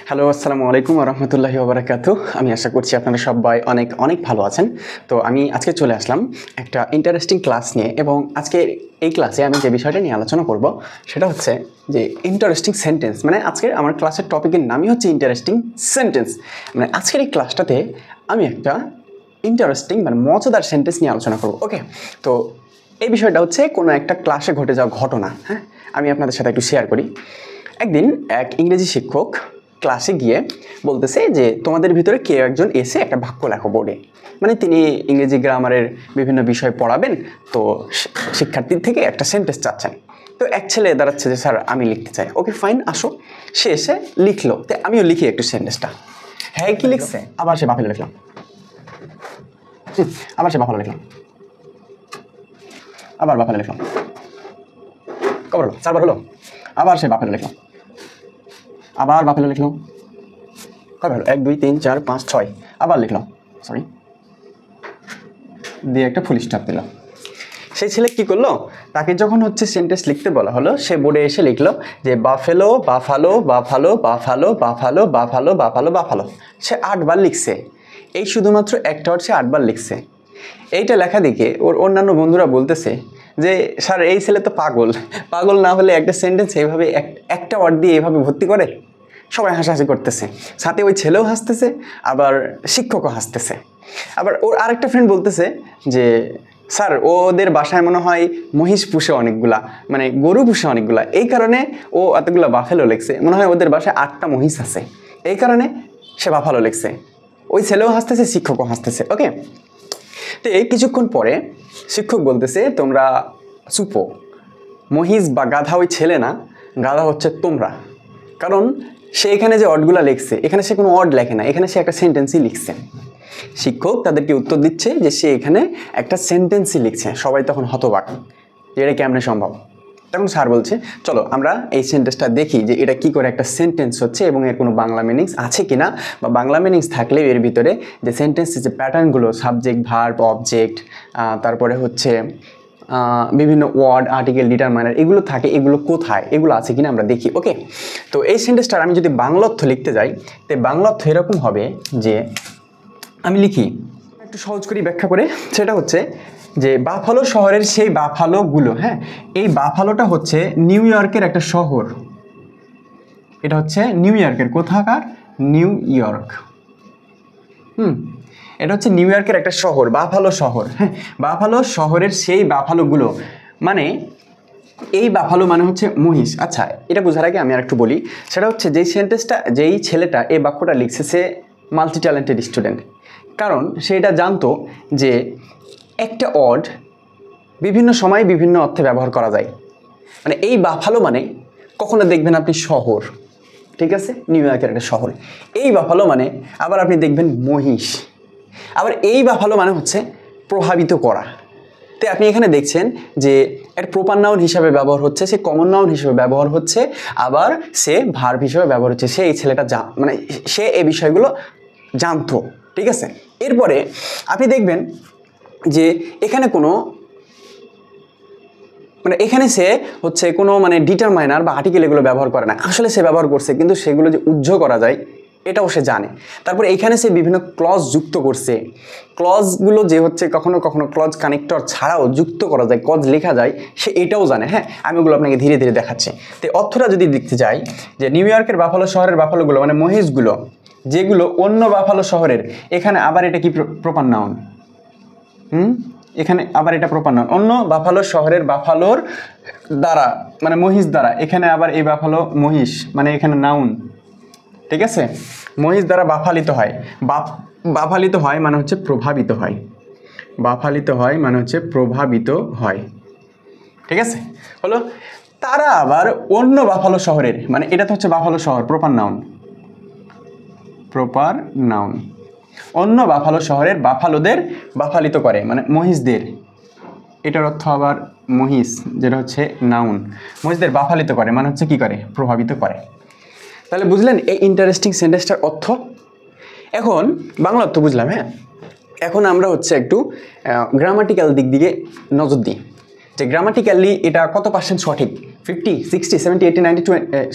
Hello, আসসালামু আলাইকুম ওয়া রাহমাতুল্লাহি ওয়া বারাকাতুহু। আমি আশা করছি আপনারা সবাই অনেক অনেক ভালো আছেন। তো আমি আজকে চলে আসলাম একটা ইন্টারেস্টিং ক্লাস নিয়ে, এবং আজকে এই ক্লাসে আমি যে বিষয়টা নিয়ে আলোচনা করব সেটা হচ্ছে যে ইন্টারেস্টিং সেন্টেন্স। মানে আজকের আমার ক্লাসের টপিকের নামই হচ্ছে ইন্টারেস্টিং সেন্টেন্স। মানে আজকের এই ক্লাসটাতে আমি একটা ইন্টারেস্টিং মানে মজাদার সেন্টেন্স নিয়ে আলোচনা করব। ওকে, তো এই বিষয়টা হচ্ছে কোনো একটা ক্লাসে ঘটে যাওয়া ঘটনা। হ্যাঁ, আমি আপনাদের সাথে একটু শেয়ার করি। একদিন এক ইংরেজি শিক্ষক ক্লাসে গিয়ে বলতেছে যে তোমাদের ভিতরে কেউ একজন এসে একটা বাক্য লেখো বোর্ডে। মানে তিনি ইংরেজি গ্রামারের বিভিন্ন বিষয় পড়াবেন, তো শিক্ষার্থীর থেকে একটা সেন্টেন্স চাচ্ছেন। তো এক ছেলে দাঁড়াচ্ছে যে স্যার আমি লিখতে চাই। ওকে ফাইন, আসো। সে এসে লিখলো, তো আমিও লিখি একটু সেন্টেন্সটা। হ্যাঁ, কি লিখছে? আবার সে বাফেলো লিখলাম। আবার সে বাফেলো লিখলাম। আবার বাফেলো লিখলাম। কবার হলো? চারবার হলো। আবার সে বাফেলো লিখলাম। আবার বাফেলো লিখলাম। কবে হলো? 1 2 3 4 5 6। আবার লিখলাম, সরি, দিয়ে একটা ফুল স্টপ দিলাম। সেই ছেলে কি করলো? তাকে যখন হচ্ছে সেন্টেন্স লিখতে বলা হলো, সে বোর্ডে এসে লিখলো যে buffalo buffalo buffalo buffalo buffalo buffalo buffalo buffalo. সে 8 বার লিখছে। এই শুধুমাত্র একটা ওয়ার্ড সে 8 বার লিখছে। এইটা লেখা দেখে ওর অন্যান্য বন্ধুরা বলতেছে যে স্যার এই ছেলে তো পাগল। পাগল না হলে একটা সেন্টেন্স এইভাবে একটা ওয়ার্ড দিয়ে এইভাবে ভর্তি করে? সবাই হাসাহাসি করতেছে, সাথে ওই ছেলেও হাসতেছে, আবার শিক্ষকও হাসতেছে। আবার ওর আরেকটা ফ্রেন্ড বলতেছে যে স্যার ওদের বাসায় মনে হয় মহিষ পুষে অনেকগুলা, মানে গরু পুষে অনেকগুলা, এই কারণে ও এতগুলা বাফেলো লেখছে। মনে হয় ওদের বাসায় 8টা মহিষ আছে, এই কারণে সে বাফালো লেখছে। ওই ছেলেও হাসতেছে, শিক্ষকও হাসতেছে। ওকে, তো এই কিছুক্ষণ পরে শিক্ষক বলতেছে তোমরা চুপো, মহিষ বা গাধা ওই ছেলে না, গাধা হচ্ছে তোমরা। কারণ সে এখানে যে ওয়ার্ডগুলো লিখছে, এখানে সে কোনো ওয়ার্ড লেখে না, এখানে সে একটা সেন্টেন্সই লিখছে। শিক্ষক তাদেরকে উত্তর দিচ্ছে যে সে এখানে একটা সেন্টেন্সই লিখছে। সবাই তখন হতবাক যে এটা কেমনে সম্ভব। তখন স্যার বলছে চলো আমরা এই সেন্টেন্সটা দেখি যে এটা কি করে একটা সেন্টেন্স হচ্ছে এবং এর কোনো বাংলা মিনিংস আছে কিনা, বা বাংলা মিনিংস থাকলে এর ভিতরে যে সেন্টেন্সের যে প্যাটার্নগুলো, সাবজেক্ট ভার্ব অবজেক্ট, তারপরে হচ্ছে বিভিন্ন ওয়ার্ড আর্টিকেল ডিটারমাইনার এগুলো থাকে, এগুলো কোথায়, এগুলো আছে কিনা আমরা দেখি। ওকে, তো এই সেন্টেন্সটার আমি যদি বাংলা অর্থ লিখতে যাই, তো বাংলা অর্থ এরকম হবে যে আমি লিখি একটু সহজ করে ব্যাখ্যা করে। সেটা হচ্ছে যে বাফালো শহরের সেই বাফালোগুলো, হ্যাঁ, এই বাফালোটা হচ্ছে নিউ ইয়র্কের একটা শহর। এটা হচ্ছে নিউ ইয়র্কের, কোথাকার? New York. এটা হচ্ছে নিউ ইয়র্কের একটা শহর, বাফালো শহর। হ্যাঁ, বাফালো শহরের সেই বাফালোগুলো, মানে এই বাফালো মানে হচ্ছে মহিষ। আচ্ছা, এটা বোঝার আগে আমি আর একটু বলি। সেটা হচ্ছে যেই সেন্টেন্সটা, যেই ছেলেটা এই বাক্যটা লিখছে সে মাল্টি ট্যালেন্টেড স্টুডেন্ট। কারণ সে এটা জানতো যে একটা ওয়ার্ড বিভিন্ন সময় বিভিন্ন অর্থে ব্যবহার করা যায়। মানে এই বাফালো মানে কখনো দেখবেন আপনি শহর, ঠিক আছে, নিউ ইয়র্কের একটা শহর। এই বাফালো মানে আবার আপনি দেখবেন মহিষ। আবার এই বাফালো মানে হচ্ছে প্রভাবিত করা। তো আপনি এখানে দেখছেন যে একটা প্রপার নাউন হিসাবে ব্যবহার হচ্ছে, সে কমন নাউন হিসেবে ব্যবহার হচ্ছে, আবার সে ভার্ব হিসেবে ব্যবহার হচ্ছে। সে এই ছেলেটা মানে সে এই বিষয়গুলো জানতো, ঠিক আছে। এরপরে আপনি দেখবেন যে এখানে কোনো মানে এখানে সে হচ্ছে কোনো মানে ডিটারমাইনার বা আর্টিকেল এগুলো ব্যবহার করে না। আসলে সে ব্যবহার করছে, কিন্তু সেগুলো যে উজ্জ্ব করা যায় এটাও সে জানে। তারপরে এখানে সে বিভিন্ন ক্লজ যুক্ত করছে। ক্লজগুলো যে হচ্ছে কখনো কখনো ক্লজ কানেক্টর ছাড়াও যুক্ত করা যায়, ক্লজ লেখা যায়, সে এটাও জানে। হ্যাঁ, আমি ওগুলো আপনাকে ধীরে ধীরে দেখাচ্ছি। তো অর্থটা যদি দেখতে যাই যে নিউ ইয়র্কের বাফালো শহরের বাফালোগুলো মানে মহিষগুলো, যেগুলো অন্য বাফালো শহরের, এখানে আবার এটা কি প্রপার নাউন। এখানে আবার এটা প্রপার নাউন। অন্য বাফালো শহরের বাফালোর দ্বারা মানে মহিষ দ্বারা, এখানে আবার এই বাফালো মহিষ মানে এখানে নাউন, ঠিক আছে। মহিষ দ্বারা বাফালিত হয়, বাফালিত হয় মানে হচ্ছে প্রভাবিত হয়, বাফালিত হয় মানে হচ্ছে প্রভাবিত হয়, ঠিক আছে হলো। তারা আবার অন্য বাফালো শহরের, মানে এটা তো হচ্ছে বাফালো শহর, প্রপার নাউন, প্রপার নাউন। অন্য বাফালো শহরের বাফালোদের বাফালিত করে মানে মহিষদের, এটার অর্থ আবার মহিষ, যেটা হচ্ছে নাউন। মহিষদের বাফালিত করে মানে হচ্ছে কি করে? প্রভাবিত করে। তাহলে বুঝলেন এই ইন্টারেস্টিং সেন্টেন্সটার অর্থ। এখন বাংলা অর্থ বুঝলাম। হ্যাঁ, এখন আমরা হচ্ছে একটু গ্রামাটিক্যাল দিক দিকে নজর দিই যে গ্রামাটিক্যালি এটা কত % সঠিক। 50, 60, 70, 80, 90,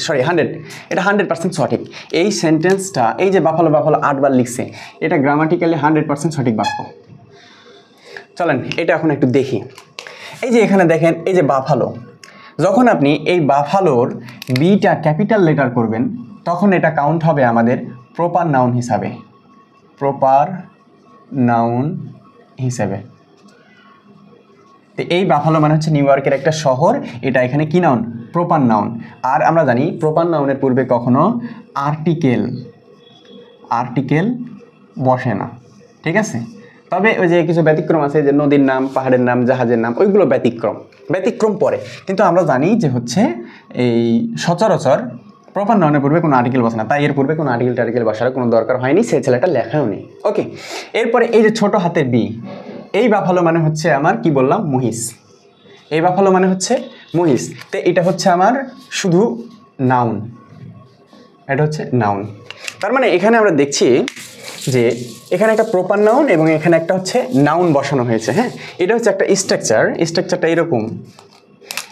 100, এটা 100% সঠিক। এই সেন্টেন্সটা, এই যে বাফালো বাফালো 8 বার লিখছে, এটা গ্রামাটিক্যালি 100% সঠিক বাক্য। চলেন এটা এখন একটু দেখি। এই যে এখানে দেখেন, এই যে বাফালো, যখন আপনি এই বাফালোর বিটা ক্যাপিটাল লেটার করবেন তখন এটা কাউন্ট হবে আমাদের প্রপার নাউন হিসাবে, প্রপার নাউন হিসেবে। তো এই বাফালো মানে হচ্ছে নিউ ইয়র্কের একটা শহর, এটা এখানে কি নাউন? Proper noun. আর আমরা জানি প্রপার নাউনের পূর্বে কখনো আর্টিকেল বসে না, ঠিক আছে? তবে ওই যে কিছু ব্যতিক্রম আছে, যে নদীর নাম, পাহাড়ের নাম, জাহাজের নাম, ওইগুলো ব্যতিক্রম পড়ে। কিন্তু আমরা জানি যে হচ্ছে এই সচরাচর প্রপার নাউনের পূর্বে কোনো আর্টিকেল বসে না, তাই এর পূর্বে কোনো আর্টিকেল বসার কোনো দরকার হয়নি, সেই ছেলেটা লেখাও নেই। ওকে, এরপরে এই যে ছোট হাতের বি, এই বাফালো মানে হচ্ছে আমার কি বললাম? মহিষ। এই বাফালো মানে হচ্ছে মহিষ। তো এটা হচ্ছে আমার শুধু নাউন, এটা হচ্ছে নাউন। তার মানে এখানে আমরা দেখছি যে এখানে একটা প্রপার নাউন এবং এখানে একটা হচ্ছে নাউন বসানো হয়েছে। হ্যাঁ, এটা হচ্ছে একটা স্ট্রাকচারটা এরকম।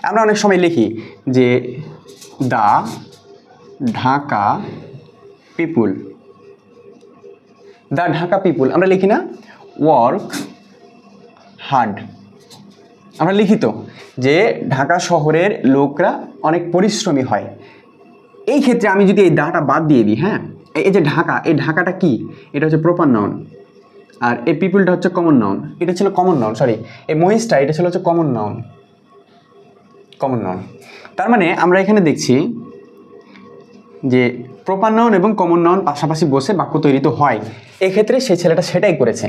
আমরা অনেক সময় লিখি যে the Dhaka people, the Dhaka people আমরা লিখি না? ওয়ার্ক হার্ড, আমরা লিখি তো যে ঢাকা শহরের লোকরা অনেক পরিশ্রমী হয়। এই ক্ষেত্রে আমি যদি এই দাটা বাদ দিয়ে দিই, হ্যাঁ, এই যে ঢাকা, এই ঢাকাটা কি? এটা হচ্ছে প্রপার নাউন, আর এই পিপুলটা হচ্ছে কমন নাউন। এটা ছিল কমন নাউন, সরি, এই মহিষটা এটা ছিল হচ্ছে কমন নাউন। তার মানে আমরা এখানে দেখছি যে প্রপার নাউন এবং কমন নাউন পাশাপাশি বসে বাক্য তৈরি তো হয়। এক্ষেত্রে সেই ছেলেটা সেটাই করেছে।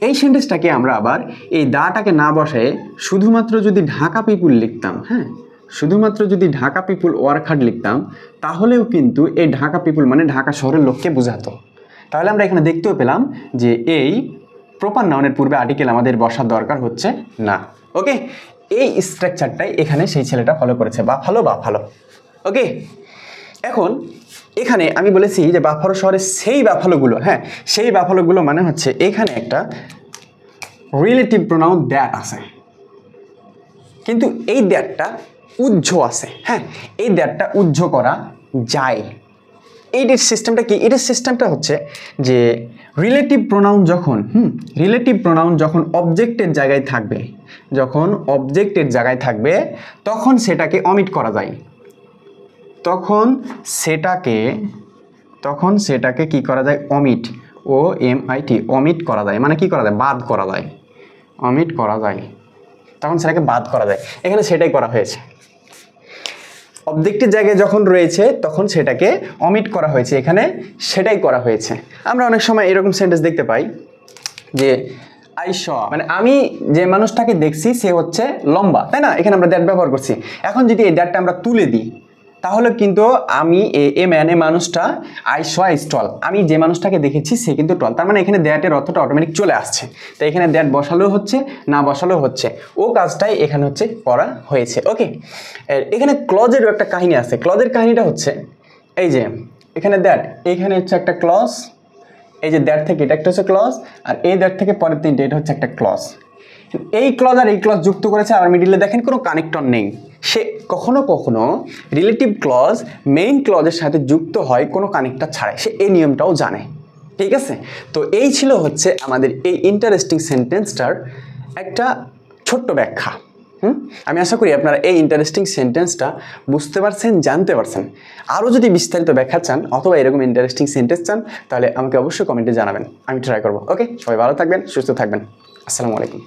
এই সেন্টেন্সটাকে আমরা আবার এই দাটাকে না বসায় শুধুমাত্র যদি ঢাকা পিপুল লিখতাম, হ্যাঁ, শুধুমাত্র যদি ঢাকা পিপুল ওয়ার্ক হার্ড লিখতাম, তাহলেও কিন্তু এই ঢাকা পিপুল মানে ঢাকা শহরের লোককে বোঝাতো। তাহলে আমরা এখানে দেখতেও পেলাম যে এই প্রপার নাউনের পূর্বে আর্টিকেল আমাদের বসার দরকার হচ্ছে না। ওকে, এই স্ট্রাকচারটাই এখানে সেই ছেলেটা ফলো করেছে, বাফালো। ওকে, এখন এখানে আমি বলেছি যে বাফালো শহরে সেই বাফালোগুলো, হ্যাঁ, সেই বাফালোগুলো মানে হচ্ছে এখানে একটা রিলেটিভ প্রোনাউন দ্যাট আছে, কিন্তু এই দ্যাটটা উজ্জ আছে। হ্যাঁ, এই দ্যাটটা উজ্জ করা যায়। এইটার সিস্টেমটা কি? এটার সিস্টেমটা হচ্ছে যে রিলেটিভ প্রোনাউন যখন অবজেক্টের জায়গায় থাকবে, তখন সেটাকে অমিট করা যায়। তখন সেটাকে কি করা যায়? অমিট, OMIT, অমিট করা যায়। মানে কি করা যায়? বাদ করা যায়, অমিট করা যায়। তখন সেটাকে বাদ করা যায়। এখানে সেটাই করা হয়েছে। অবজেক্টের জায়গায় যখন রয়েছে তখন সেটাকে অমিট করা হয়েছে, এখানে সেটাই করা হয়েছে। আমরা অনেক সময় এরকম সেন্টেন্স দেখতে পাই যে আই শ, মানে আমি যে মানুষটাকে দেখছি সে হচ্ছে লম্বা, তাই না? এখানে আমরা দ্যাট ব্যবহার করছি। এখন যদি এই দ্যাটটা আমরা তুলে দিই, তাহলে কিন্তু আমি মানুষটা আই শ ইজ টল, আমি যে মানুষটাকে দেখেছি সে কিন্তু টল। তার মানে এখানে দ্যাটের অর্থটা অটোমেটিক চলে আসছে। তো এখানে দ্যাট বসালেও হচ্ছে, না বসালেও হচ্ছে, ও কাজটাই এখানে হচ্ছে করা হয়েছে। ওকে, এখানে ক্লজেরও একটা কাহিনী আছে। ক্লজের কাহিনীটা হচ্ছে এই যে এখানে দ্যাট, এখানে হচ্ছে একটা ক্লজ, এই যে দ্যাট থেকে এটা একটা হচ্ছে ক্লজ, আর এই দ্যাট থেকে পরের তিনটে এটা হচ্ছে একটা ক্লজ। এই ক্লজ আর এই ক্লজ যুক্ত করেছে, আর মিডিলে দেখেন কোনো কানেক্টর নেই। সে কখনো রিলেটিভ ক্লজ মেইন ক্লজের সাথে যুক্ত হয় কোনো কানেক্টর ছাড়াই, সে এই নিয়মটাও জানে। ঠিক আছে, তো এই ছিল হচ্ছে আমাদের এই ইন্টারেস্টিং সেন্টেন্সটার একটা ছোট্ট ব্যাখ্যা। আমি আশা করি আপনারা এই ইন্টারেস্টিং সেন্টেন্সটা বুঝতে পারছেন, জানতে পারছেন। আরও যদি বিস্তারিত ব্যাখ্যা চান অথবা এরকম ইন্টারেস্টিং সেন্টেন্স চান, তাহলে আমাকে অবশ্যই কমেন্টে জানাবেন, আমি ট্রাই করবো। ওকে, সবাই ভালো থাকবেন, সুস্থ থাকবেন। আসসালামু আলাইকুম।